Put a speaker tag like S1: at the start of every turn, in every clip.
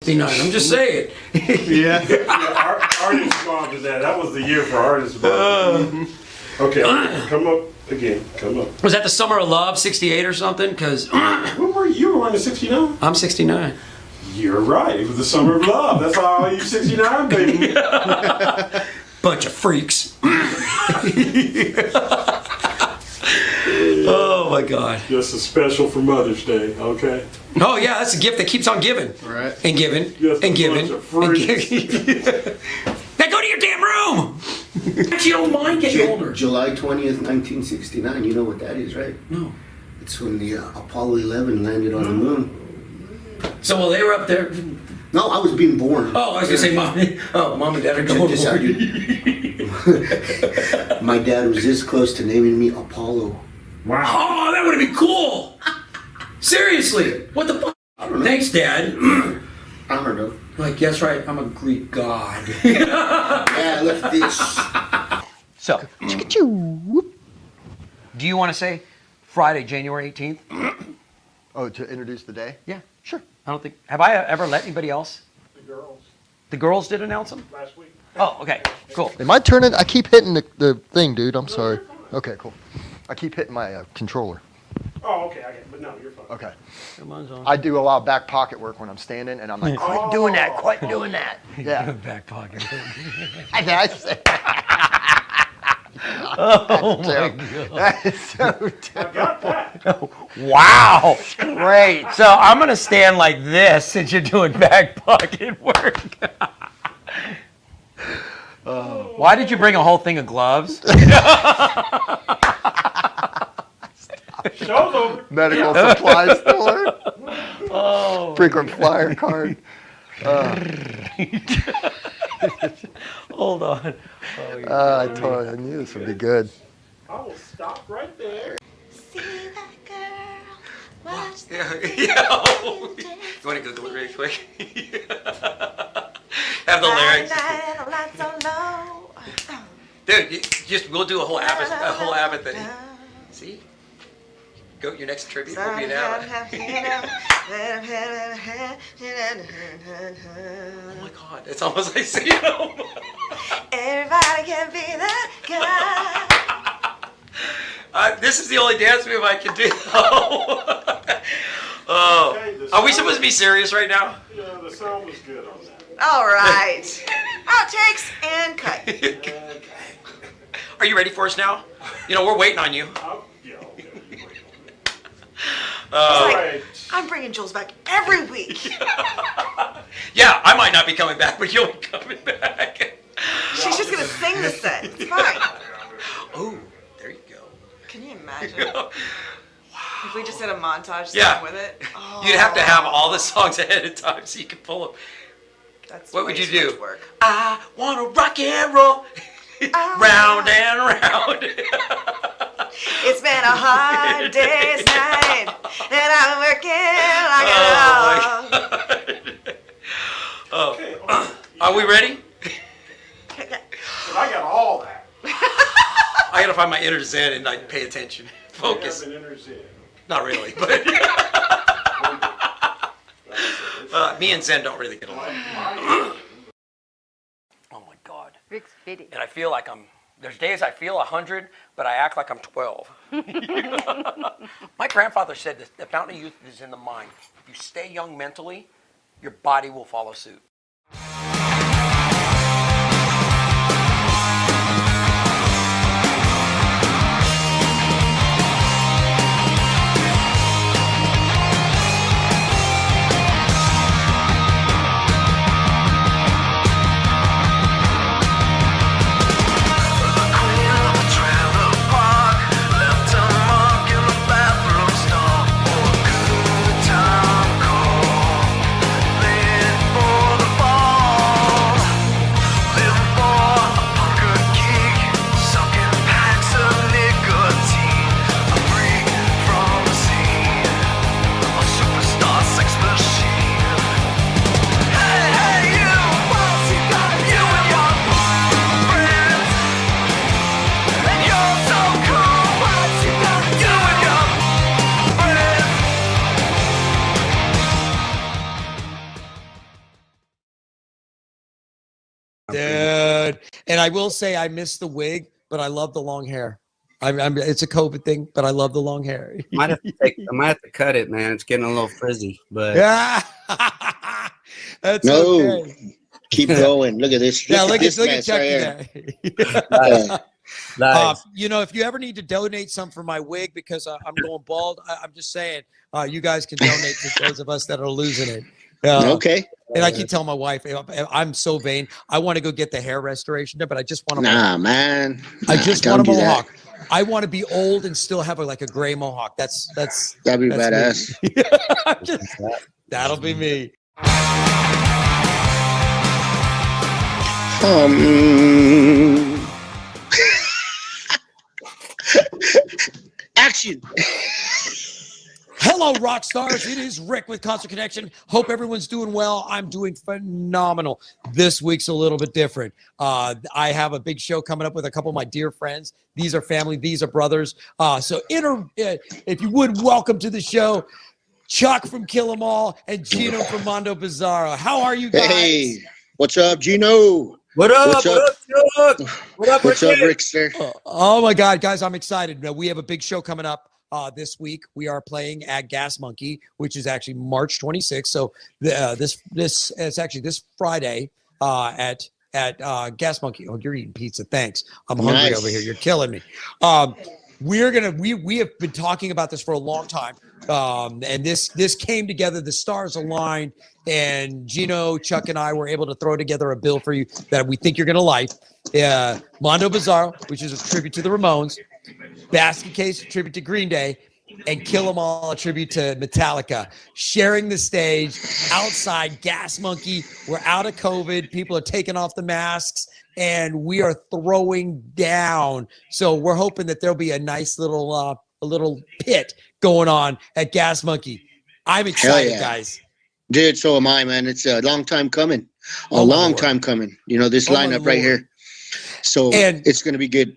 S1: 69. I'm just saying.
S2: Artist Bob is that. That was the year for Artist Bob. Okay, come up again. Come up.
S1: Was that the Summer of Love, 68 or something? Because
S2: When were you? You were born in 69?
S1: I'm 69.
S2: You're right. It was the Summer of Love. That's all you 69, baby.
S1: Bunch of freaks. Oh my God.
S2: Just a special for Mother's Day, okay?
S1: Oh yeah, that's a gift that keeps on giving.
S3: Right.
S1: And giving.
S2: Just
S1: And
S2: a
S1: giving.
S2: bunch of freaks.
S1: Now go to your damn room! You don't mind getting older.
S4: July 20th, 1969. You know what that is, right?
S1: No.
S4: It's when the Apollo 11 landed on the moon.
S1: So while they were up there...
S4: No, I was being born.
S1: Oh, I was going to say Mom and Dad are going
S4: Check this out, dude. My dad was this close to naming me Apollo.
S2: Wow.
S1: Oh, that would have been cool! Seriously! What the fuck? Thanks, Dad.
S4: I don't know.
S1: Like, that's right, I'm a Greek god.
S4: Yeah, look at this.
S1: So, do you want to say Friday, January 18th?
S3: Oh, to introduce the day?
S1: Yeah, sure. I don't think... Have I ever let anybody else?
S2: The girls
S1: The girls did announce them?
S2: last week.
S1: Oh, okay, cool.
S3: Am I turning? I keep hitting the thing, dude. I'm sorry. Okay, cool. I keep hitting my controller.
S2: Oh, okay, I get it. But no, you're fine.
S3: Okay.
S1: Come on, John.
S3: I do a lot of back pocket work when I'm standing, and I'm like, quit doing that, quit doing that. Yeah.
S1: Back pocket.
S3: I say,
S1: Oh, my God.
S3: that is so
S2: I got that.
S1: Wow, great. So I'm going to stand like this since you're doing back pocket work. Why did you bring a whole thing of gloves?
S2: Show's over.
S3: medical supply store,
S1: Oh,
S3: frequent flyer card.
S1: hold on.
S3: I knew this would be good.
S2: I will stop right there.
S5: See that girl, watch the
S1: Yeah. You want to go through it really quick? Have the lyrics.
S5: light so low.
S1: Dude, we'll do a whole Abbott thing. See? Go, your next tribute will be an Abbott. Oh my God, it's almost like seeing them.
S5: Everybody can be that guy.
S1: This is the only dance move I can do. Oh. Are we supposed to be serious right now?
S2: Yeah, the sound was good on that.
S5: All right. Outtakes and cut.
S1: Are you ready for us now? You know, we're waiting on you.
S2: Yeah, okay.
S5: It's like,
S2: Right.
S5: I'm bringing Jules back every week.
S1: Yeah, I might not be coming back, but you'll be coming back.
S5: She's just going to sing the set. It's fine.
S1: Oh, there you go.
S5: Can you imagine? If we just did a montage
S1: Yeah.
S5: song with it? Oh,
S1: You'd have to have all the songs ahead of time so you could pull them.
S5: that's
S1: What would
S5: way
S1: you
S5: too
S1: do?
S5: much work.
S1: I want to rock and roll. Round and round.
S5: It's been a hard day's night, and I'm working like a dog.
S1: Oh. Are we ready?
S2: But I got all that.
S1: I gotta find my inner zen and like pay attention. Focus.
S2: I have an inner zen.
S1: Not really, but me and Zen don't really get along. Oh my God.
S6: Rick's fitting.
S1: And I feel like there's days I feel 100, but I act like I'm 12. My grandfather said that the fountain of youth is in the mind. If you stay young mentally, your body will follow suit.
S7: For the
S1: Dude. And I will say I miss the wig, but I love the long hair. It's a COVID thing, but I love the long hair.
S6: I might have to cut it, man. It's getting a little frizzy, but
S1: Yeah. That's
S4: No.
S1: okay.
S4: Keep going. Look at this.
S1: Yeah, look at
S4: this mess
S1: Chucky
S4: right here.
S1: there.
S6: nice. Nice.
S1: You know, if you ever need to donate some for my wig because I'm going bald, I'm just saying, you guys can donate to those of us that are losing it.
S4: Okay.
S1: And I keep telling my wife, I'm so vain. I want to go get the hair restoration done, but I just want to.
S4: Nah, man.
S1: I
S4: Nah,
S1: just
S4: don't
S1: want a
S4: do that.
S1: mohawk. I want to be old and still have like a gray mohawk. That'd
S4: be
S1: that's
S4: badass.
S1: me. That'll be me.
S4: Action.
S1: Hello, rock stars. It is Rick with Concert Connection. Hope everyone's doing well. I'm doing phenomenal. This week's a little bit different. I have a big show coming up with a couple of my dear friends. These are family. These are brothers. If you would, welcome to the show, Chuck from Kill 'Em All and Geno from Mondos Bizarros. How are you guys?
S4: Hey, what's up, Geno?
S6: What up?
S4: What's up?
S6: Chuck? What up,
S4: What's up,
S6: Rick?
S4: Rickster?
S1: Oh my God, guys, I'm excited. Now, we have a big show coming up this week. We are playing at Gas Monkey, which is actually March 26th. So this is actually this Friday at Gas Monkey. Oh, you're eating pizza. Thanks. I'm hungry
S4: Nice.
S1: over here. You're killing me. We have been talking about this for a long time. And this came together, the stars aligned, and Geno, Chuck, and I were able to throw together a bill for you that we think you're gonna like. Mondos Bizarros, which is a tribute to the Ramones, Basket Case, a tribute to Green Day, and Kill 'Em All, a tribute to Metallica, sharing the stage outside Gas Monkey. We're out of COVID. People are taking off the masks, and we are throwing down. So we're hoping that there'll be a nice little pit going on at Gas Monkey. I'm excited,
S4: yeah.
S1: guys.
S4: Dude, so am I, man. It's a long time coming. A
S1: Oh, my
S4: long
S1: Lord.
S4: time coming. You know, this
S1: Oh, my
S4: lineup right
S1: Lord.
S4: here. So
S1: And-
S4: it's going to be good.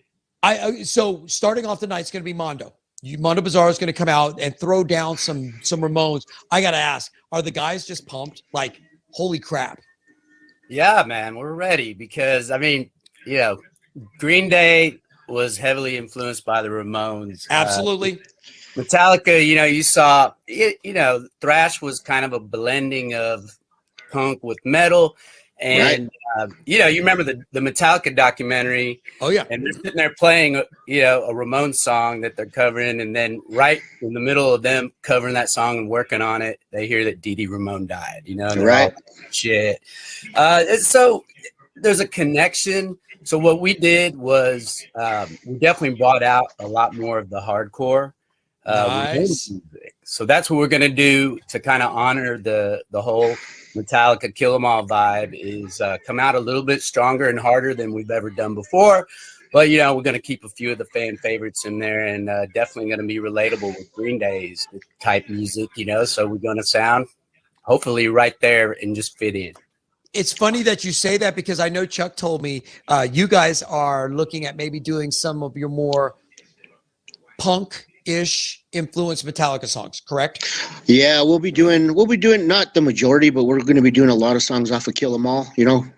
S1: So starting off the night, it's going to be Mondos Bizarro is going to come out and throw down some Ramones. I got to ask, are the guys just pumped? Like, holy crap.
S6: Yeah, man, we're ready because, I mean, Green Day was heavily influenced by the Ramones.
S1: Absolutely.
S6: Metallica, you saw, thrash was kind of a blending of punk with metal. And, you remember the Metallica documentary.
S1: Oh, yeah.
S6: And they're sitting there playing, a Ramones song that they're covering. And then right in the middle of them covering that song and working on it, they hear that Dee Dee Ramone died, and they're
S4: Right.
S6: all, shit. So there's a connection. So what we did was we definitely brought out a lot more of the hardcore.
S1: Nice.
S6: Music. So that's what we're going to do to kind of honor the whole Metallica Kill 'Em All vibe is come out a little bit stronger and harder than we've ever done before. But, we're going to keep a few of the fan favorites in there and definitely going to be relatable with Green Day's type music, so we're going to sound hopefully right there and just fit in.
S1: It's funny that you say that because I know Chuck told me you guys are looking at maybe doing some of your more punk-ish influenced Metallica songs, correct?
S4: Yeah, we'll be doing not the majority, but we're going to be doing a lot of songs off of Kill 'Em All,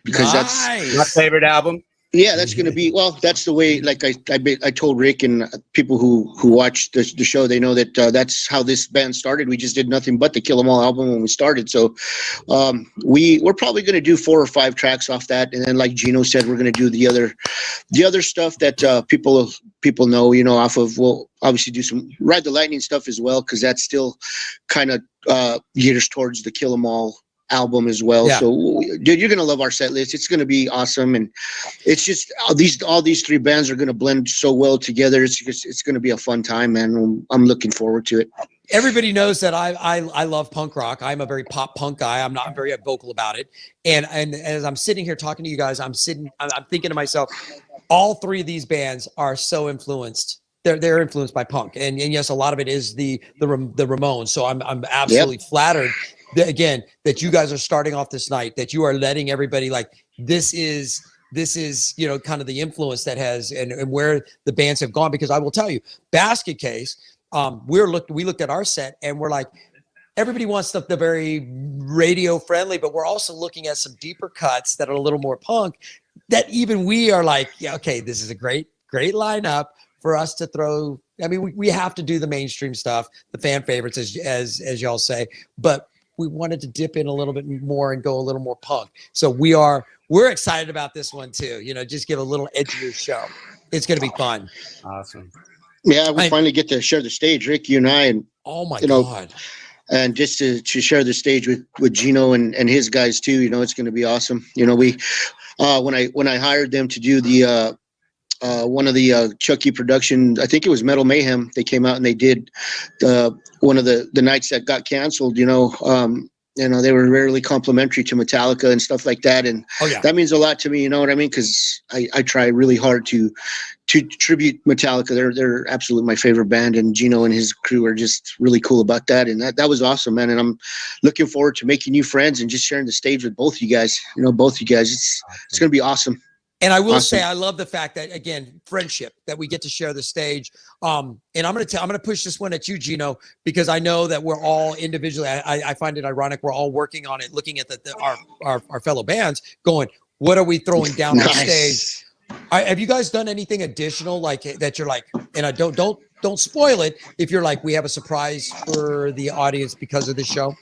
S4: because that's
S6: My favorite album.
S4: Yeah, that's going to be, well, that's the way, like I told Rick and people who watch the show, they know that that's how this band started. We just did nothing but the Kill 'Em All album when we started. So we're probably going to do 4 or 5 tracks off that. And then like Geno said, we're going to do the other stuff that people know, off of, we'll obviously do some Ride the Lightning stuff as well, because that's still kind of gears towards the Kill 'Em All album as well.
S1: Yeah.
S4: So dude, you're gonna love our set list. It's gonna be awesome, and it's just all these 3 bands are gonna blend so well together. It's gonna be a fun time, man. I'm looking forward to it.
S1: Everybody knows that I love punk rock. I'm a very pop punk guy. I'm not very vocal about it. And as I'm sitting here talking to you guys, I'm thinking to myself, all 3 of these bands are so influenced. They're influenced by punk, and yes, a lot of it is the Ramones. So I'm absolutely flattered that you guys are starting off this night, that you are letting everybody this is kind of the influence that has and where the bands have gone. Because I will tell you, Basket Case, we looked at our set and we're like, everybody wants the very
S7: radio friendly, but we're also looking at some deeper cuts that are a little more punk that even we are like, yeah, okay, this is a great lineup for us to throw. I mean, we have to do the mainstream stuff, the fan favorites, as y'all say, but we wanted to dip in a little bit more and go a little more punk. So we're excited about this one too. Just give a little edgier show. It's going to be fun.
S6: Awesome.
S4: Yeah, we finally get to share the stage, Rick, you and I, and
S7: oh my God.
S4: And just to share the stage with Geno and his guys too, it's going to be awesome. We when I hired them to do the one of the Chucky production, I think it was Metal Mayhem. They came out and they did one of the nights that got canceled. They were rarely complimentary to Metallica and stuff like that, and that means a lot to me. You know what I mean? Because I try really hard to tribute Metallica. They're absolutely my favorite band, and Geno and his crew are just really cool about that. And that was awesome, man. And I'm looking forward to making new friends and just sharing the stage with both you guys. It's gonna be awesome.
S7: And I will say, I love the fact that, again, friendship, that we get to share the stage. And I'm going to push this one at you, Geno, because I know that we're all individually, I find it ironic. We're all working on it, looking at our fellow bands going, what are we throwing down on stage? Have you guys done anything additional like that? You're like, and I don't spoil it. If you're like, we have a surprise for the audience because of the show.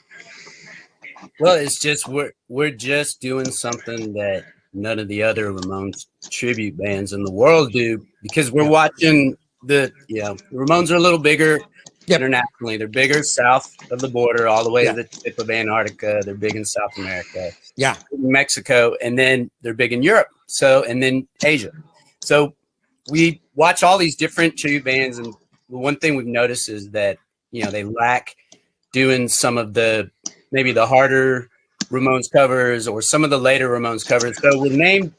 S6: Well, it's just, we're just doing something that none of the other Ramones tribute bands in the world do, because we're watching the Ramones are a little bigger internationally. They're bigger south of the border, all the way to the tip of Antarctica. They're big in South America, Mexico, and then they're big in Europe. So, and then Asia. So we watch all these different tribute bands, and the one thing we've noticed is that they lack doing some of maybe the harder Ramones covers or some of the later Ramones covers. So we're named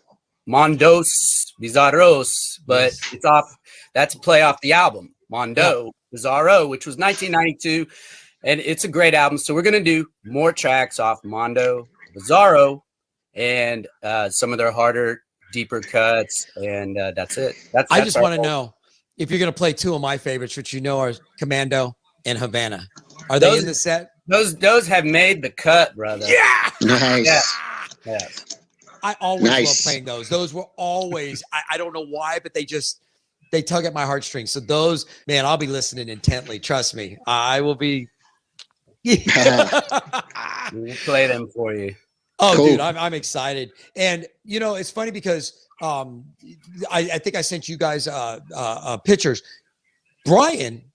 S6: Mondos Bizarros, but it's off. That's a play off the album Mondo Bizarro, which was 1992, and it's a great album. So we're gonna do more tracks off Mondo Bizarro and some of their harder, deeper cuts, and that's it. That's
S7: I just want to know if you're gonna play two of my favorites, which are Commando and Havana. Are they in the set?
S6: Those have made the cut, brother.
S7: Yeah.
S4: Nice.
S6: Yeah.
S7: I always love playing those. Those were always, I don't know why, but they tug at my heartstrings. So those, man, I'll be listening intently. Trust me. I will be.
S6: We'll play them for you.
S7: Oh, cool. Dude, I'm excited. And, it's funny because I think I sent you guys pictures. Brian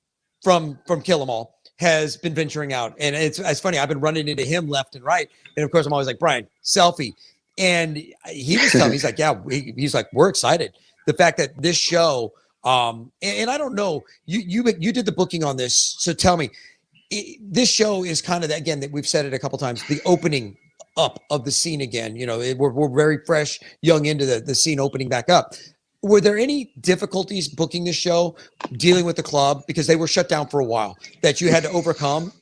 S7: from Kill 'Em All has been venturing out, and it's funny. I've been running into him left and right, and of course I'm always like, Brian, selfie. And he was telling me, he's like, yeah, he's like, we're excited. The fact that this show, and I don't know, you did the booking on this, so tell me, this show is kind of again that we've said it a couple times, the opening up of the scene again. We're very fresh, young into the scene opening back up. Were there any difficulties booking the show, dealing with the club, because they were shut down for a while, that you had to overcome?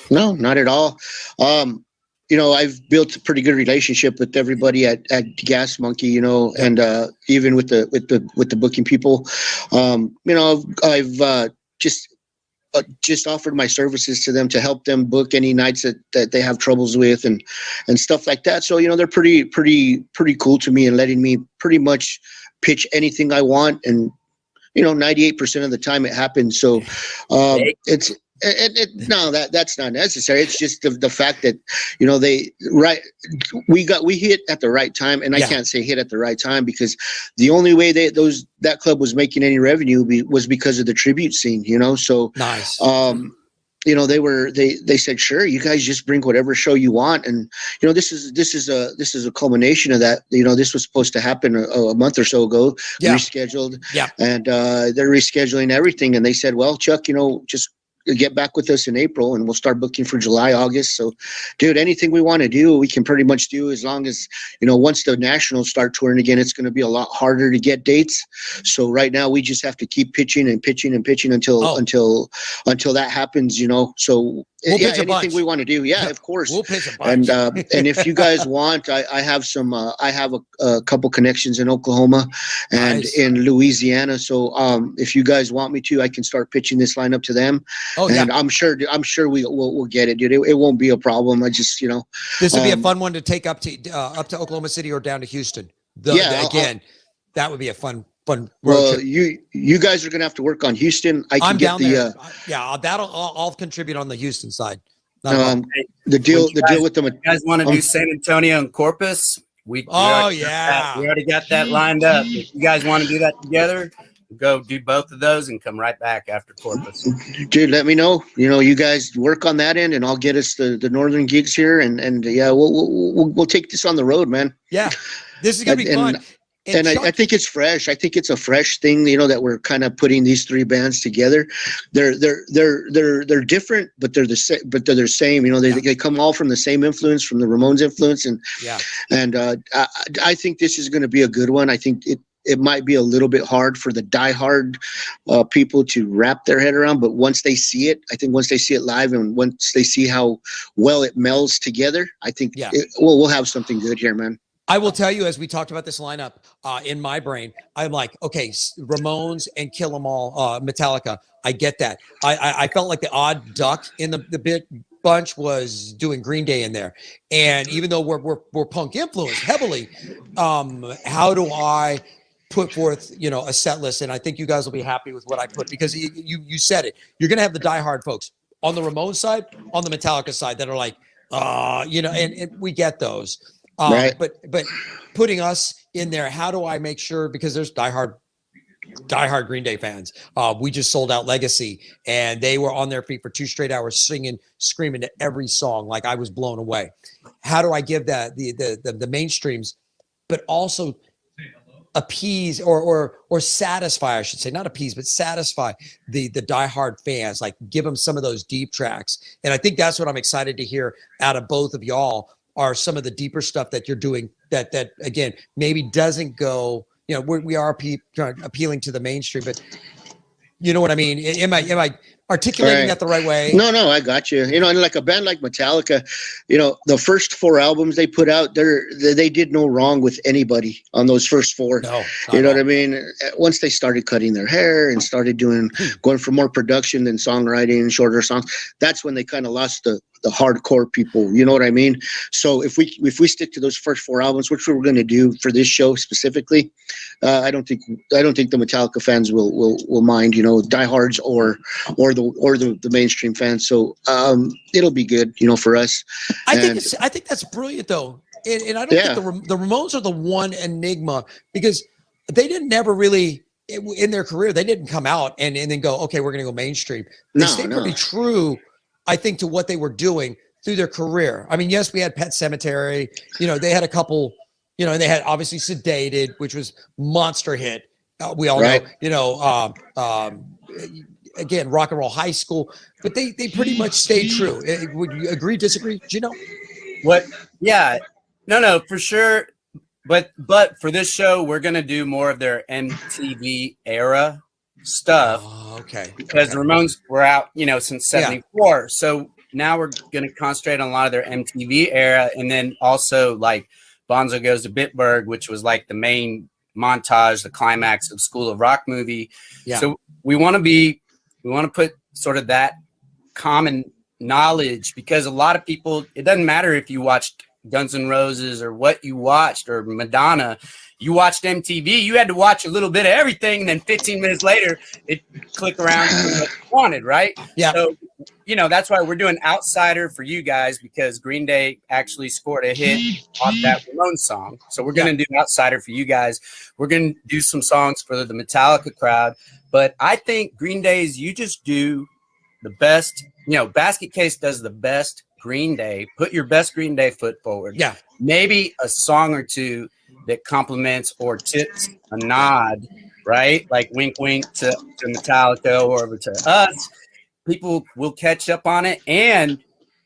S4: No, not at all. I've built a pretty good relationship with everybody at Gas Monkey, and even with the booking people. I've just offered my services to them to help them book any nights that they have troubles with and stuff like that. So, they're pretty cool to me and letting me pretty much pitch anything I want. And, 98% of the time it happens. So that's not necessary. It's just the fact that, we hit at the right time, and I can't say hit at the right time because the only way that club was making any revenue was because of the tribute scene, so nice. They said, sure, you guys just bring whatever show you want. And, this is a culmination of that. This was supposed to happen a month or so ago, rescheduled. Yeah. And they're rescheduling everything. And they said, well, Chuck, just get back with us in April and we'll start booking for July, August. So, dude, anything we want to do, we can pretty much do, as long as, once the nationals start touring again, it's going to be a lot harder to get dates. So right now we just have to keep pitching until that happens, So anything we want to do. Yeah, of course.
S7: We'll pitch a bunch.
S4: And if you guys want, I have some, I have a couple connections in Oklahoma and in Louisiana. So if you guys want me to, I can start pitching this lineup to them.
S7: Oh yeah.
S4: And I'm sure we'll get it, dude. It won't be a problem. I just,
S7: This would be a fun one to take up to Oklahoma City or down to Houston. Again, that would be a fun road
S4: well,
S7: trip.
S4: you guys are gonna have to work on Houston. I can
S7: I'm
S4: get
S7: down
S4: the
S7: there. I'll contribite on the Houston side.
S4: the deal with them.
S6: You guys want to do San Antonio and Corpus? We already got that lined up. If you guys want to do that together, go do both of those and come right back after Corpus.
S4: Dude, let me know. You guys work on that end, and I'll get us the northern gigs here, and yeah, we'll take this on the road, man.
S7: Yeah, this is gonna be fun.
S4: And I think it's fresh. I think it's a fresh thing, that we're kind of putting these three bands together. They're different, but they're the same. But they're the same. They come all from the same influence, from the Ramones influence, and I think this is going to be a good one. I think it might be a little bit hard for the diehard people to wrap their head around, but once they see it, I think once they see it live and once they see how well it melds together, I think we'll have something good here, man.
S7: I will tell you, as we talked about this lineup, in my brain, I'm like, okay, Ramones and Kill 'Em All, Metallica. I get that. I felt like the odd duck in the bunch was doing Green Day in there, and even though we're punk influenced heavily, how do I put forth a set list? And I think you guys will be happy with what I put, because you said it. You're gonna have the diehard folks on the Ramones side, on the Metallica side, that are like, and we get those.
S4: Right.
S7: But putting us in there, how do I make sure, because there's diehard Green Day fans. We just sold out Legacy, and they were on their feet for 2 straight hours, singing, screaming to every song. Like, I was blown away. How do I give that the mainstreams, but also appease or satisfy, I should say, not appease, but satisfy the diehard fans, like give them some of those deep tracks. And I think that's what I'm excited to hear out of both of y'all, are some of the deeper stuff that you're doing that again, maybe doesn't go, we are appealing to the mainstream, but you know what I mean? Am I articulating that the right way?
S4: No, I got you. And like a band like Metallica, the first 4 albums they put out, they did no wrong with anybody on those first 4.
S7: No,
S4: you know what I mean? Once they started cutting their hair and started going for more production than songwriting, shorter songs, that's when they kind of lost the hardcore people. You know what I mean? So if we stick to those first 4 albums, which we're going to do for this show specifically, I don't think the Metallica fans will mind, diehards or the mainstream fans. So it'll be good, for us.
S7: I think that's brilliant, though. And I don't think the Ramones are the one enigma, because they didn't never really, in their career, they didn't come out and then go, okay, we're going to go mainstream. They stayed pretty true, I think, to what they were doing through their career. I mean, yes, we had Pet Sematary, they had a couple, and they had obviously Sedated, which was monster hit. We all know, again, Rock and Roll High School, but they pretty much stayed true. Would you agree, disagree, Geno?
S6: What? Yeah, no, for sure. But for this show, we're going to do more of their MTV era stuff.
S7: Okay.
S6: Because the Ramones were out, since 74. So now we're going to concentrate on a lot of their MTV era, and then also like Bonzo Goes to Bitburg, which was like the main montage, the climax of School of Rock movie. Yeah. So we want to put sort of that common knowledge, because a lot of people, it doesn't matter if you watched Guns N' Roses or what you watched, or Madonna, you watched MTV, you had to watch a little bit of everything, and then 15 minutes later it click around to what you wanted, right?
S7: Yeah.
S6: So that's why we're doing Outsider for you guys, because Green Day actually scored a hit off that Ramones song. So we're going to do Outsider for you guys. We're going to do some songs for the Metallica crowd. But I think Green Day's, you just do the best, Basket Case does the best Green Day. Put your best Green Day foot forward.
S7: Yeah.
S6: Maybe a song or two that compliments or tips a nod, right? Like wink, wink to Metallica or over to us. People will catch up on it, and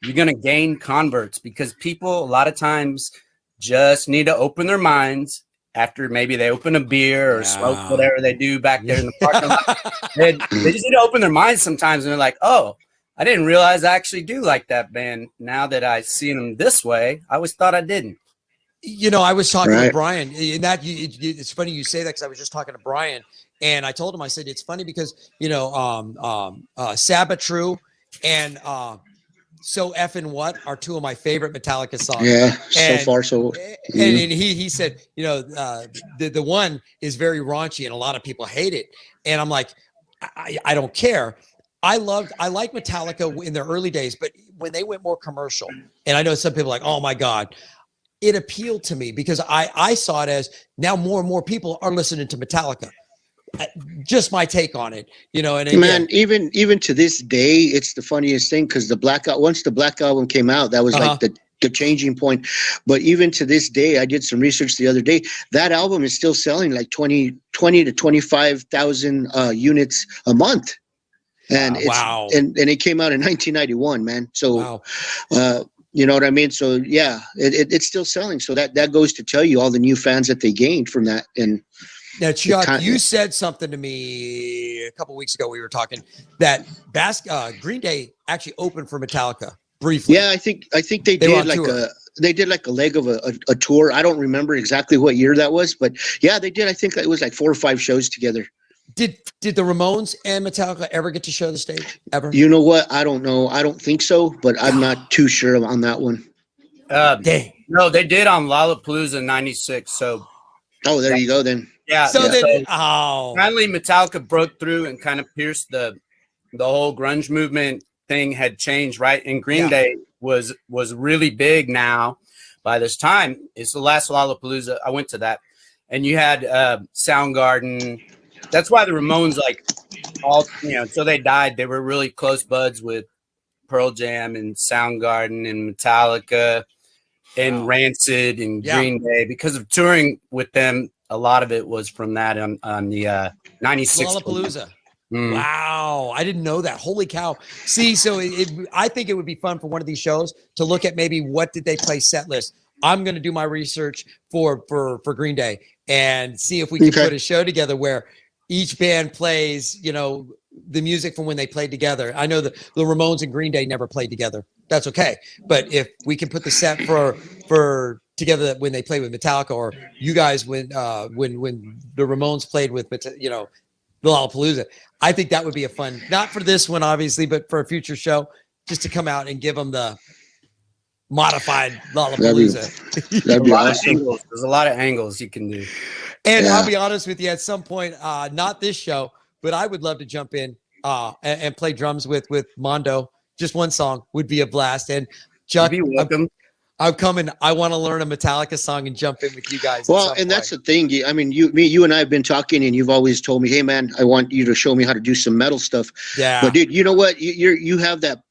S6: you're going to gain converts, because people a lot of times just need to open their minds after maybe they open a beer or smoke whatever they do back there in the parking lot. They just need to open their minds sometimes, and they're like, oh, I didn't realize I actually do like that band. Now that I see them this way, I always thought I didn't.
S7: I was talking to Brian, and it's funny you say that, because I was just talking to Brian, And I told him, I said, it's funny because, Sabatru and So Effin' What are two of my favorite Metallica songs.
S4: Yeah, so
S7: And-
S4: far so.
S7: And he said, the one is very raunchy and a lot of people hate it. And I'm like, I don't care. I like Metallica in their early days, but when they went more commercial, and I know some people are like, oh my God, it appealed to me because I saw it as now more and more people are listening to Metallica. Just my take on it, and again,
S4: Man, even to this day, it's the funniest thing because once the Black Album came out, that was like the changing point. But even to this day, I did some research the other day. That album is still selling like 20 to 25,000 units a month. And
S7: wow.
S4: and it came out in 1991, man. So, you know what I mean? So yeah, it's still selling. So that goes to tell you all the new fans that they gained from that. And
S7: now, Chuck, you said something to me a couple weeks ago. We were talking that Green Day actually opened for Metallica briefly.
S4: Yeah, I think they did like a leg of a tour. I don't remember exactly what year that was, but yeah, they did. I think it was like 4 or 5 shows together.
S7: Did the Ramones and Metallica ever get to share the stage ever?
S4: You know what? I don't know. I don't think so, but I'm not too sure on that one.
S7: Dang.
S6: No, they did on Lollapalooza '96. So,
S4: there you go then.
S6: Yeah.
S7: Finally,
S6: Metallica broke through and kind of pierced the whole grunge movement thing had changed, right? And Green Day was really big now. By this time, it's the last Lollapalooza. I went to that, and you had Soundgarden. That's why the Ramones, until they died, they were really close buds with Pearl Jam and Soundgarden and Metallica and Rancid and Green Day because of touring with them. A lot of it was from that on the 96
S7: Lollapalooza. Wow, I didn't know that. Holy cow! See, so I think it would be fun for one of these shows to look at maybe what did they play set list. I'm going to do my research for Green Day and see if we can put a show together where each band plays, the music from when they played together. I know the Ramones and Green Day never played together. That's okay. But if we can put the set for together when they play with Metallica, or you guys when the Ramones played with the Lollapalooza, I think that would be a fun, not for this one obviously, but for a future show, just to come out and give them the modified Lollapalooza.
S4: That'd be awesome.
S6: There's a lot of angles you can do.
S7: And I'll be honest with you, at some point, not this show, but I would love to jump in and play drums with Mondo. Just one song would be a blast. And Chuck, I'm coming. I want to learn a Metallica song and jump in with you guys.
S4: Well, and that's the thing. I mean, you and I have been talking, and you've always told me, "Hey, man, I want you to show me how to do some metal stuff."
S7: Yeah.
S4: But dude, you know what? You have that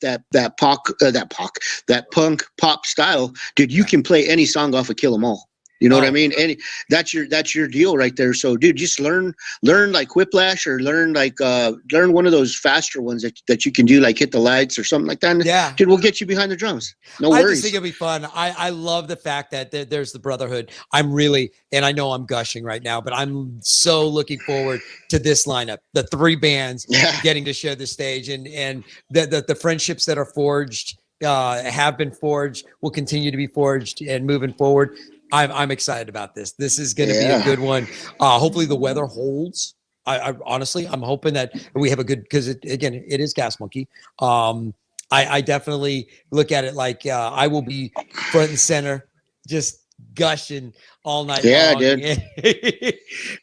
S4: punk pop style, dude. You can play any song off of Kill 'Em All. You know what I mean? And that's your deal right there. So, dude, just learn like Whiplash, or learn one of those faster ones that you can do, like Hit the Lights or something like that.
S7: Yeah,
S4: dude, we'll get you behind the drums. No worries.
S7: I just think it'll be fun. I love the fact that there's the brotherhood. I'm really, and I know I'm gushing right now, but I'm so looking forward to this lineup, the 3 bands getting to share the stage, and the friendships that are forged, have been forged, will continue to be forged, and moving forward. I'm excited about this. This is going to be a good one. Hopefully the weather holds. I honestly, I'm hoping that we have a good, because it is Gas Monkey. I definitely look at it like I will be front and center, just gushing all night long.
S4: Yeah, dude.
S7: And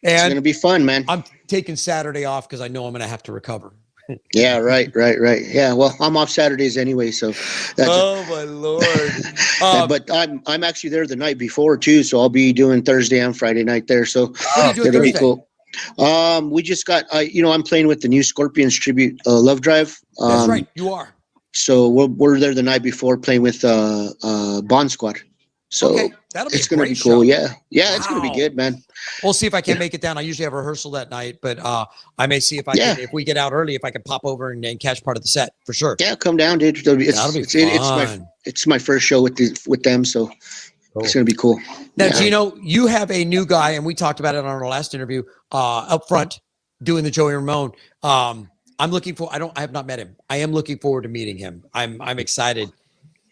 S4: it's going to be fun, man.
S7: I'm taking Saturday off because I know I'm going to have to recover.
S4: Yeah, right. Yeah, well, I'm off Saturdays anyway, so.
S7: Oh my Lord!
S4: But I'm actually there the night before too, so I'll be doing Thursday and Friday night there. So it'll be cool. We just got, I'm playing with the new Scorpions tribute Love Drive.
S7: That's right, you are.
S4: So we're there the night before playing with Bond Squad. So it's going to be cool. Yeah, it's going to be good, man.
S7: We'll see if I can make it down. I usually have rehearsal that night, but I may see if I can, if we get out early, if I can pop over and catch part of the set for sure.
S4: Yeah, come down, dude.
S7: That'll be fun.
S4: It's my first show with them, so it's going to be cool.
S7: Now, Geno, you have a new guy, and we talked about it on our last interview, up front doing the Joey Ramone. I'm looking for. I have not met him. I am looking forward to meeting him. I'm excited.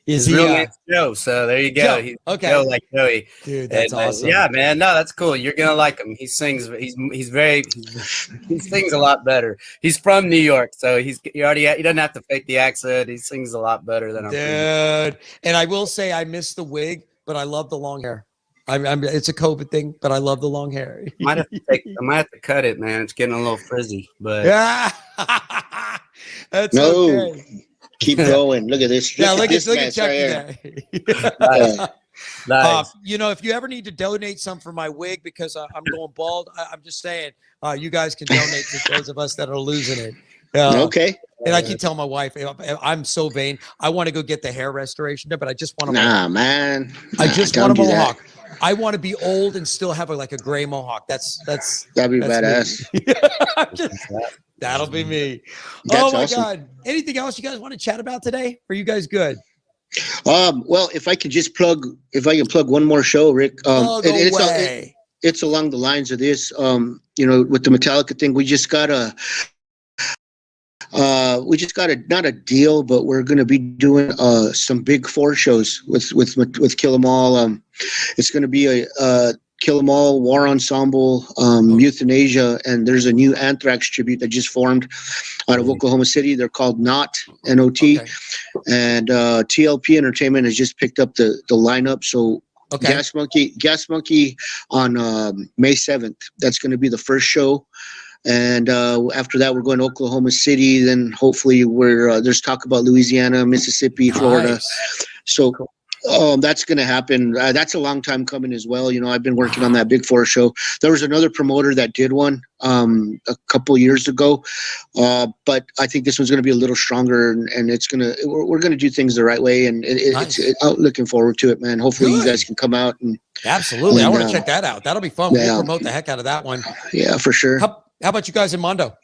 S7: Is
S6: His
S7: he?
S6: real name's Joe. So there you go.
S7: Joe,
S6: He's
S7: okay.
S6: Joe like Joey.
S7: Dude, that's
S6: And,
S7: awesome.
S6: yeah, man. No, that's cool. You're gonna like him. He sings. He sings a lot better. He's from New York, so he doesn't have to fake the accent. He sings a lot better than I'm.
S7: Dude, and I will say I miss the wig, but I love the long hair. It's a COVID thing, but I love the long hair.
S6: I might have to cut it, man. It's getting a little frizzy, but
S7: Yeah, that's
S4: No.
S7: okay.
S4: Keep going. Look at this.
S7: Yeah, look at
S4: this mess
S7: Chucky
S4: right here.
S7: there.
S6: nice. Nice.
S7: You know, if you ever need to donate some for my wig because I'm going bald, I'm just saying, you guys can donate to those of us that are losing it.
S4: Okay.
S7: And I keep telling my wife, I'm so vain. I want to go get the hair restoration done, but I just want to.
S4: Nah, man.
S7: I just
S4: don't
S7: want a
S4: do that.
S7: mohawk. I want to be old and still have like a gray mohawk. That's
S4: That'd be
S7: that's
S4: badass.
S7: that'll be me.
S4: That's
S7: Oh my
S4: awesome.
S7: God. Anything else you guys want to chat about today? Are you guys good?
S4: Well, if I can plug one more show, Rick.
S7: Oh, go away.
S4: It's along the lines of this. You know, with the Metallica thing, we just got a not a deal, but we're going to be doing some big 4 shows with Kill 'Em All. It's going to be a Kill 'Em All, War Ensemble, Euthanasia, and there's a new Anthrax tribute that just formed out of Oklahoma City. They're called NOT, N-O-T,
S7: Okay.
S4: and TLP Entertainment has just picked up the lineup. So
S7: Okay.
S4: Gas Monkey on May 7th. That's going to be the first show. And after that, we're going to Oklahoma City. Then hopefully there's talk about Louisiana, Mississippi, Florida.
S7: Nice.
S4: So that's going to happen. That's a long time coming as well. You know, I've been working on that Big 4 show. There was another promoter that did one a couple years ago, but I think this one's going to be a little stronger, and we're going to do things the right way. And
S7: Nice.
S4: looking forward to it, man. Hopefully
S7: Good.
S4: you guys can come out and
S7: Absolutely. I
S4: And,
S7: want to check that out. That'll be fun.
S4: yeah.
S7: We'll promote the heck out of that one.
S4: yeah, for sure.
S7: How about you guys in Mondo?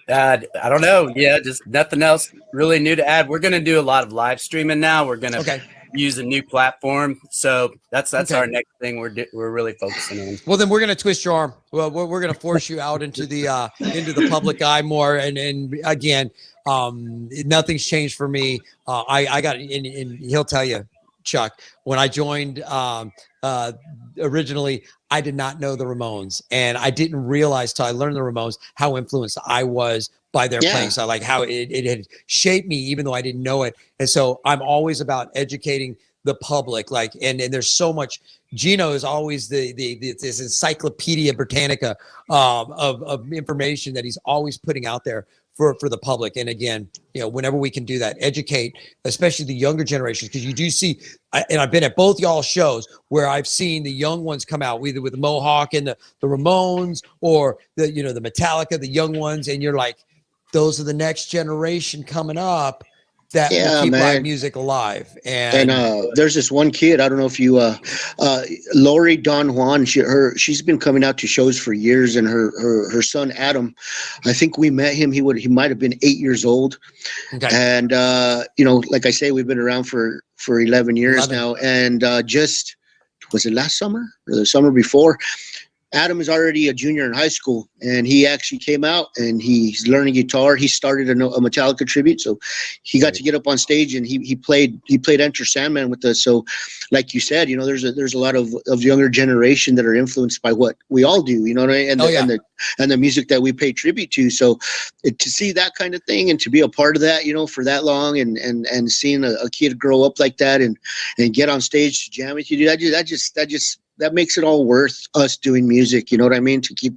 S6: I don't know. Yeah, just nothing else really new to add. We're going to do a lot of live streaming now. We're going to use a new platform. So that's our next thing we're really focusing on.
S7: Well, then we're going to twist your arm. Well, we're going to force you out into the public eye more. And again, nothing's changed for me. I got, and he'll tell you, Chuck, when I joined originally, I did not know the Ramones, and I didn't realize till I learned the Ramones how influenced I was by their playing style, like how it had shaped me, even though I didn't know it. And so I'm always about educating the public, like, and there's so much. Geno is always this Encyclopedia Britannica of information that he's always putting out there for the public. And again, you know, whenever we can do that, educate, especially the younger generations, because you do see, and I've been at both y'all shows where I've seen the young ones come out, either with the Mohawk and the Ramones, or the Metallica, the young ones, and you're like, those are the next generation coming up that will keep live music alive. And
S4: there's this one kid, I don't know if you Lori Don Juan, she's been coming out to shows for years, and her son Adam, I think we met him, he might have been 8 years old.
S7: Okay.
S4: And you know, like I say, we've been around for 11 years now, and just was it last summer or the summer before, Adam is already a junior in high school, and he actually came out and he's learning guitar. He started a Metallica tribute, so he got to get up on stage and he played Enter Sandman with us. So, like you said, you know, there's a lot of younger generation that are influenced by what we all do, you know what I mean? And the music that we pay tribute to. So, to see that kind of thing and to be a part of that, you know, for that long, and seeing a kid grow up like that and get on stage to jam with you, that makes it all worth us doing music. You know what I mean? To keep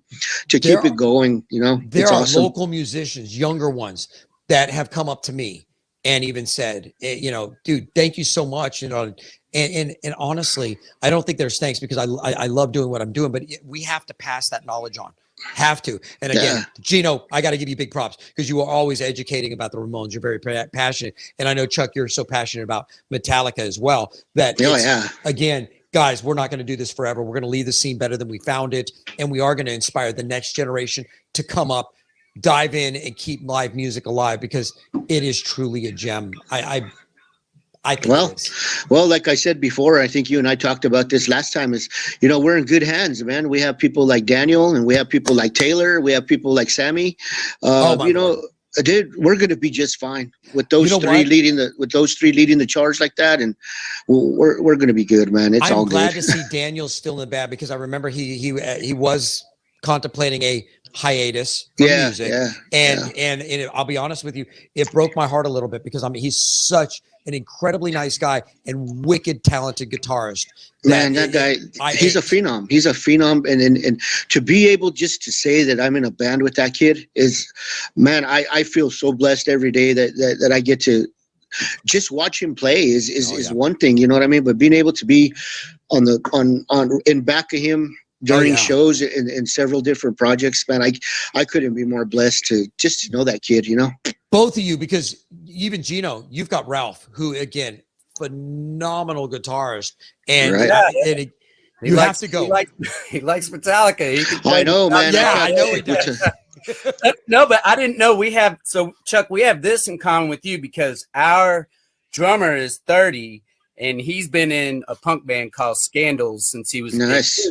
S4: it going, you know.
S7: There are
S4: awesome.
S7: local musicians, younger ones, that have come up to me and even said, you know, dude, thank you so much. You know, and honestly, I don't think there's thanks, because I love doing what I'm doing, but we have to pass that knowledge on. Have to. And again, Geno, I got to give you big props, because you are always educating about the Ramones. You're very passionate. And I know, Chuck, you're so passionate about Metallica as well, that again, guys, we're not going to do this forever. We're going to leave the scene better than we found it. And we are going to inspire the next generation to come up, dive in, and keep live music alive, because it is truly a gem. I think it is.
S4: Well, like I said before, I think you and I talked about this last time, is, you know, we're in good hands, man. We have people like Daniel, and we have people like Taylor. We have people like Sammy, you know, Dude, we're gonna be just fine with those
S7: You know
S4: three
S7: what?
S4: leading the charge like that, and we're gonna be good, man. It's all
S7: I'm glad
S4: good.
S7: to see Daniel still in the band because I remember he was contemplating a hiatus from
S4: Yeah,
S7: music,
S4: yeah,
S7: and I'll be honest with you, it broke my heart a little bit because I mean he's such an incredibly nice guy and wicked talented guitarist.
S4: Man, that guy, he's a phenom. He's a phenom, and to be able just to say that I'm in a band with that kid is, man, I feel so blessed every day that I get to just watch him play is one thing, you know what I mean? But being able to be on in back of him during shows in several different projects, man, I couldn't be more blessed to know that kid, you know?
S7: Both of you, because even Geno, you've got Ralph, who again, phenomenal guitarist, and
S4: Right.
S7: you have to go.
S6: He likes Metallica. He can play
S4: I know, man.
S7: I know he does.
S6: No, but I didn't know Chuck, we have this in common with you because our drummer is 30 and he's been in a punk band called Scandals since he was
S4: Nice.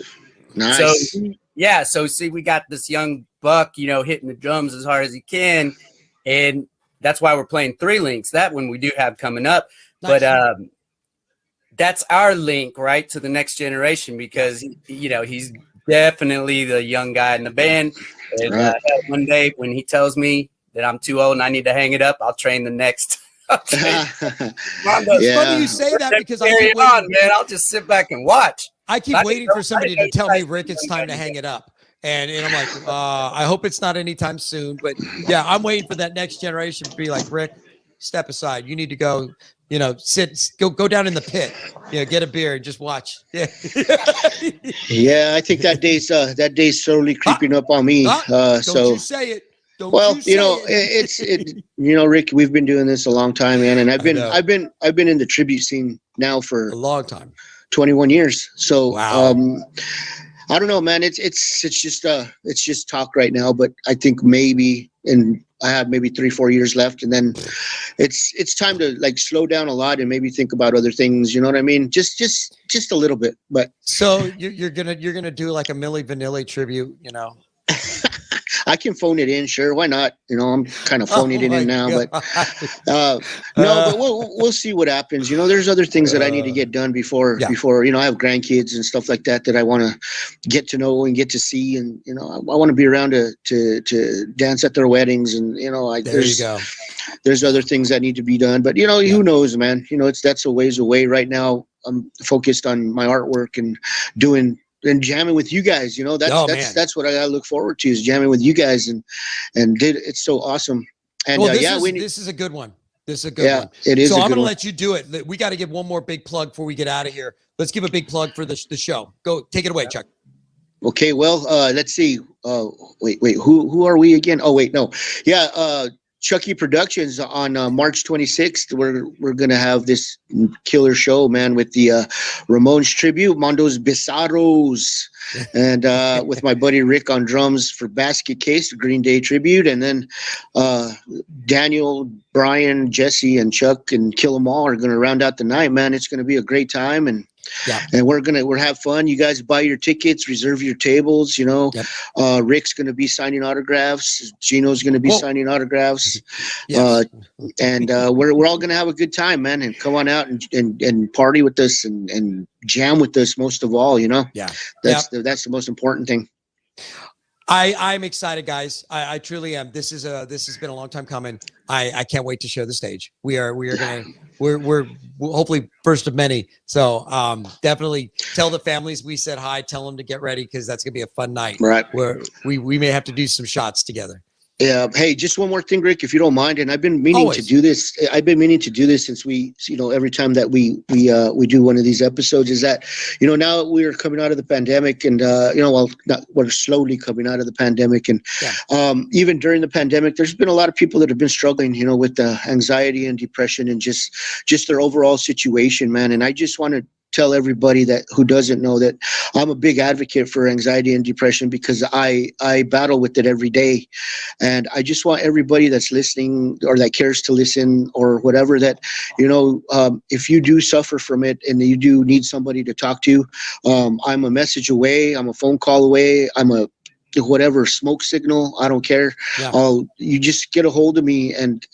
S6: So see, we got this young buck, hitting the drums as hard as he can, and that's why we're playing 3 links. That one we do have coming up,
S7: Nice.
S6: but that's our link right to the next generation because he's definitely the young guy in the band. And one day when he tells me that I'm too old and I need to hang it up, I'll train the next.
S7: It's funny you say that because I keep waiting,
S6: man. I'll just sit back and watch.
S7: I keep waiting for somebody to tell me, Rick, it's time to hang it up. And I'm like, I hope it's not anytime soon. But yeah, I'm waiting for that next generation to be like, Rick, step aside. You need to go, go down in the pit, get a beer and just watch. Yeah.
S4: Yeah, I think that day's slowly creeping up on me.
S7: Don't you say it.
S4: Rick, we've been doing this a long time, man, and I've been in the tribute scene now for
S7: a long time,
S4: 21 years. So,
S7: wow.
S4: I don't know, man. It's just talk right now, but I think maybe, and I have maybe 3-4 years left, and then it's time to like slow down a lot and maybe think about other things. You know what I mean? Just a little bit. But
S7: so you're gonna do like a Milli Vanilli tribute,
S4: I can phone it in, sure. Why not? I'm kind of phoning it in now, but but we'll see what happens. There's other things that I need to get done before I have grandkids and stuff like that I want to get to know and get to see, and I want to be around to dance at their weddings, and there's other things that need to be done, but who knows, man? That's a ways away right now. I'm focused on my artwork and doing and jamming with you guys. That's what I look forward to, is jamming with you guys, and it's so awesome. And
S7: this is a good one. This is a good one.
S4: It is.
S7: So I'm
S4: going to
S7: let you do it. We got to give one more big plug before we get out of here. Let's give a big plug for the show. Go, take it away, Chuck.
S4: Okay, well, let's see. Wait, who are we again? Oh, wait, no. Yeah, Chucky Productions on March 26th. We're gonna have this killer show, man, with the Ramones tribute, Mondos Bizarros, and with my buddy Rick on drums for Basket Case, the Green Day tribute, and then Daniel, Brian, Jesse, and Chuck and Kill 'Em All are gonna round out the night, man. It's gonna be a great time, and we're have fun. You guys buy your tickets, reserve your tables. Rick's going to be signing autographs. Geno's going to be signing autographs. And we're all going to have a good time, man. And come on out and party with us and jam with us. Most of all, that's the most important thing.
S7: I'm excited, guys. I truly am. This has been a long time coming. I can't wait to share the stage. We're hopefully first of many. So definitely tell the families we said hi. Tell them to get ready because that's gonna be a fun night.
S4: Right.
S7: Where we may have to do some shots together.
S4: Yeah. Hey, just one more thing, Rick, if you don't mind. And I've been meaning to do this. I've been meaning to do this since every time that we do one of these episodes, is that, now we're coming out of the pandemic, and we're slowly coming out of the pandemic, and even during the pandemic, there's been a lot of people that have been struggling, with anxiety and depression and just their overall situation, man. And I just want to tell everybody that who doesn't know that I'm a big advocate for anxiety and depression, because I battle with it every day. And I just want everybody that's listening or that cares to listen or whatever, that, if you do suffer from it and you do need somebody to talk to, I'm a message away. I'm a phone call away. I'm a whatever smoke signal. I don't care.
S7: Yeah.
S4: You just get a hold of me, and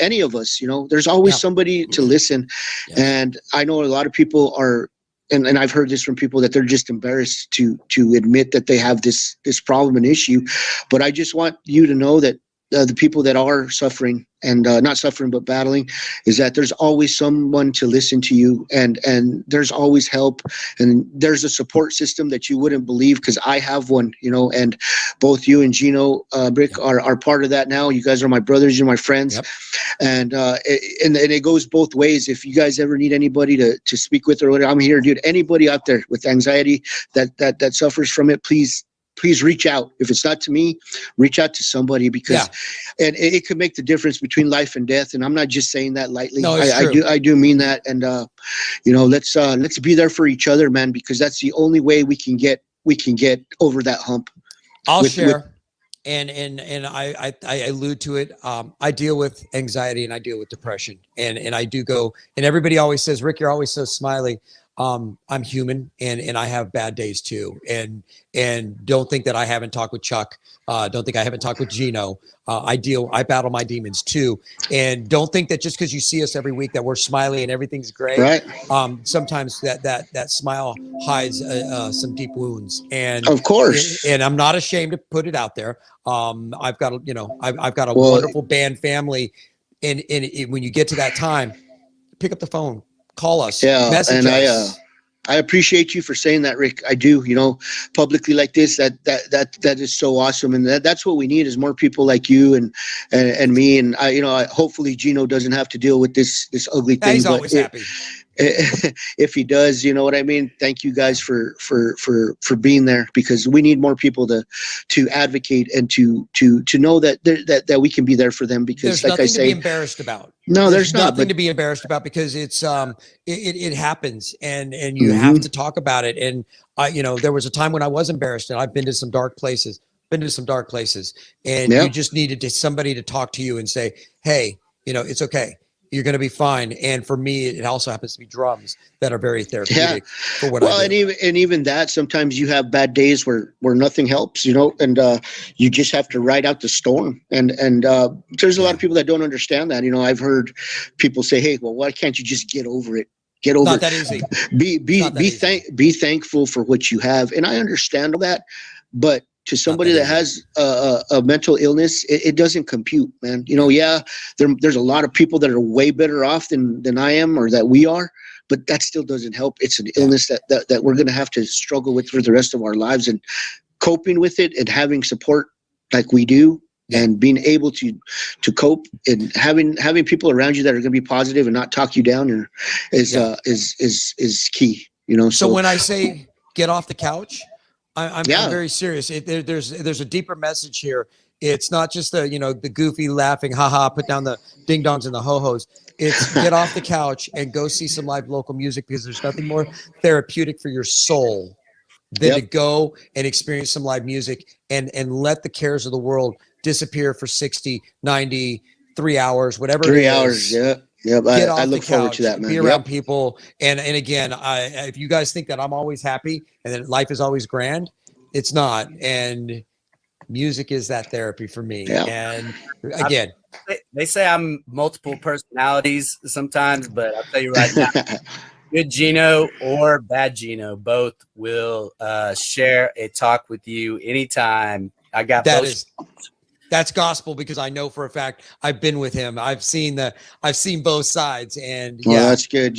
S4: any of us. There's always somebody to listen.
S7: Yes.
S4: And I know a lot of people are. And I've heard this from people that they're just embarrassed to admit that they have this problem and issue. But I just want you to know that the people that are suffering and not suffering but battling, is that there's always someone to listen to you, and there's always help, and there's a support system that you wouldn't believe, because I have one, and both you and Geno, Brick, are part of that now. You guys are my brothers, you're my friends.
S7: Yep.
S4: And it goes both ways. If you guys ever need anybody to speak with or whatever, I'm here, dude. Anybody out there with anxiety that suffers from it, please reach out. If it's not to me, reach out to somebody, because and it could make the difference between life and death. And I'm not just saying that lightly.
S7: No, it's true.
S4: I do mean that. And let's be there for each other, man, because that's the only way we can get over that hump.
S7: I'll share. And I allude to it. I deal with anxiety and I deal with depression, and I do go, and everybody always says, Rick, you're always so smiley. I'm human, and I have bad days too. And don't think that I haven't talked with Chuck. Don't think I haven't talked with Geno. I battle my demons too. And don't think that just because you see us every week that we're smiley and everything's great.
S4: Right.
S7: Sometimes that smile hides some deep wounds. And
S4: of course.
S7: And I'm not ashamed to put it out there. I've got a wonderful band family, and when you get to that time, pick up the phone. Call us.
S4: Yeah,
S7: message
S4: and
S7: us.
S4: I appreciate you for saying that, Rick. I do. Publicly like this, that is so awesome, and that's what we need, is more people like you and me. And I hopefully Geno doesn't have to deal with this ugly thing.
S7: He's always happy.
S4: If he does, you know what I mean. Thank you guys for being there, because we need more people to advocate and to know that we can be there for them, because
S7: there's
S4: like
S7: nothing
S4: I say,
S7: to be embarrassed about.
S4: No, there's
S7: nothing to be embarrassed about, because it's it happens, and you have to talk about it. And there was a time when I was embarrassed, and I've been to some dark places. And you just needed somebody to talk to you and say, hey, it's okay. You're going to be fine. And for me, it also happens to be drums that are very therapeutic for what I do.
S4: And even that, sometimes you have bad days where nothing helps, and you just have to ride out the storm. And there's a lot of people that don't understand that. I've heard people say, hey, well, why can't you just get over it? Get over
S7: Not
S4: it.
S7: that easy.
S4: Be thankful for what you have. And I understand that, but to somebody that has a mental illness, it doesn't compute, man. There's a lot of people that are way better off than I am, or that we are, but that still doesn't help. It's an illness that we're going to have to struggle with for the rest of our lives, and coping with it and having support like we do, and being able to cope, and having people around you that are going to be positive and not talk you down is key.
S7: So when I say get off the couch, I'm very serious. There's a deeper message here. It's not just the goofy laughing, haha, put down the ding dongs and the ho hos. It's get off the couch and go see some live local music, because there's nothing more therapeutic for your soul than to go and experience some live music and let the cares of the world disappear for 60, 90, 3 hours, whatever.
S4: 3 hours. Yeah. Yep, I look forward to that, man.
S7: Be around people, and again, if you guys think that I'm always happy and that life is always grand, it's not. And music is that therapy for me. Yeah. And again,
S6: they say I'm multiple personalities sometimes, but I'll tell you right now, good Geno or bad Geno, both will share a talk with you anytime. I got both.
S7: That's gospel, because I know for a fact I've been with him. I've seen both sides, and
S4: well, that's good.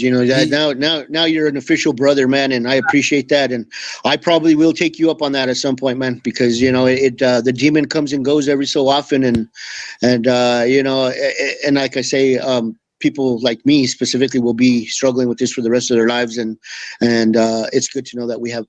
S4: Now you're an official brother, man, and I appreciate that. And I probably will take you up on that at some point, man, because the demon comes and goes every so often, and like I say, people like me specifically will be struggling with this for the rest of their lives, and it's good to know that we have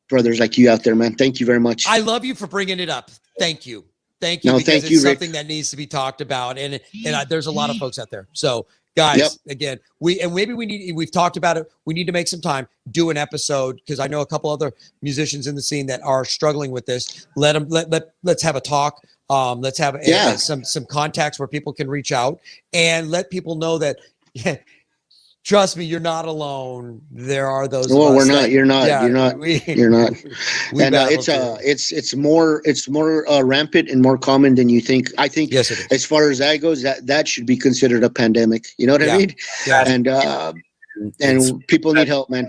S4: brothers like you out there, man. Thank you very much.
S7: I love you for bringing it up. Thank you. Thank you.
S4: No,
S7: because
S4: thank you,
S7: it's
S4: Rick.
S7: something that needs to be talked about. And there's a lot of folks out there. So guys, again, we've talked about it. We need to make some time, do an episode, because I know a couple other musicians in the scene that are struggling with this. Let's have a talk. Let's have some contacts where people can reach out and let people know that trust me, you're not alone. There are those.
S4: Well,
S7: of us
S4: we're not.
S7: that-
S4: You're not.
S7: yeah,
S4: You're not. You're not.
S7: we
S4: And
S7: battle
S4: it's
S7: through.
S4: it's more rampant and more common than you think. I think
S7: Yes, it is.
S4: as far as that goes, that should be considered a pandemic. You know what
S7: Yeah.
S4: I mean?
S7: Yeah.
S4: And people need help, man.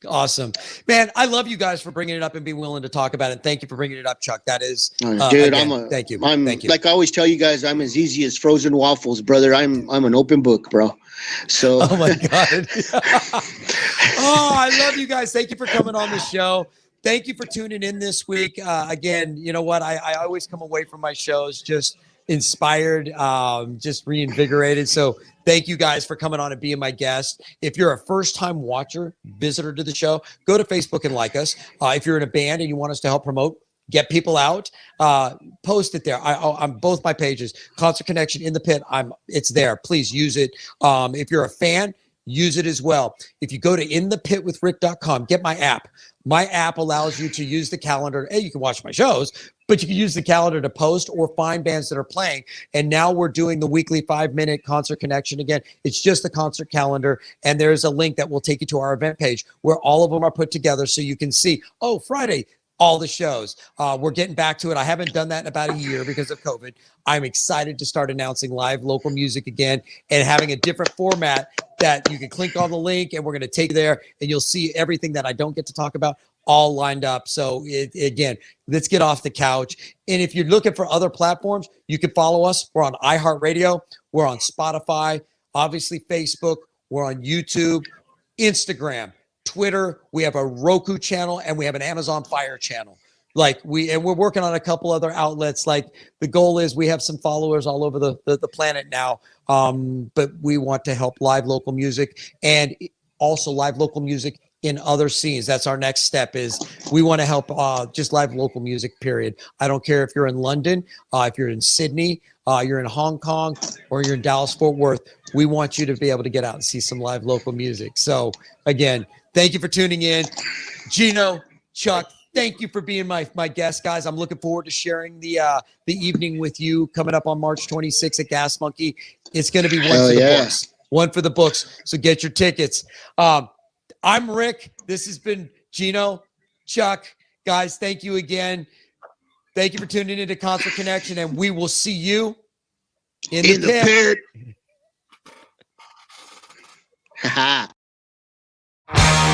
S7: Awesome, man. I love you guys for bringing it up and being willing to talk about it. Thank you for bringing it up, Chuck. That is,
S4: Dude,
S7: again, thank you.
S4: I'm
S7: Thank you.
S4: like I always tell you guys, I'm as easy as frozen waffles, brother. I'm an open book, bro. So
S7: Oh my God. Oh, I love you guys. Thank you for coming on the show. Thank you for tuning in this week. Again, you know what? I always come away from my shows just inspired, just reinvigorated. So thank you guys for coming on and being my guest. If you're a first-time watcher, visitor to the show, go to Facebook and like us. If you're in a band and you want us to help promote, get people out, post it there. I'm both my pages, Concert Connection in the Pit. It's there. Please use it. If you're a fan, use it as well. If you go to inthepitwithrick.com, get my app. My app allows you to use the calendar. You can watch my shows, but you can use the calendar to post or find bands that are playing. And now we're doing the weekly 5-minute Concert Connection again. It's just the concert calendar. And there's a link that will take you to our event page where all of them are put together so you can see, oh, Friday, all the shows. We're getting back to it. I haven't done that in about a year because of COVID. I'm excited to start announcing live local music again and having a different format that you can click on the link and we're going to take you there and you'll see everything that I don't get to talk about all lined up. So again, let's get off the couch. And if you're looking for other platforms, you can follow us. We're on iHeart Radio. We're on Spotify, obviously Facebook. We're on YouTube, Instagram, Twitter. We have a Roku channel and we have an Amazon Fire channel. We're working on a couple other outlets. Like the goal is we have some followers all over the planet now. But we want to help live local music and also live local music in other scenes. That's our next step is we want to help just live local music, period. I don't care if you're in London, if you're in Sydney, you're in Hong Kong, or you're in Dallas, Fort Worth. We want you to be able to get out and see some live local music. So again, thank you for tuning in. Geno, Chuck, thank you for being my guest, guys. I'm looking forward to sharing the evening with you coming up on March 26th at Gas Monkey. It's going to be one for the books. One for the books. So get your tickets. I'm Rick. This has been Geno, Chuck. Guys, thank you again. Thank you for tuning into Concert Connection, and we will see you in the pit.
S4: Ha ha.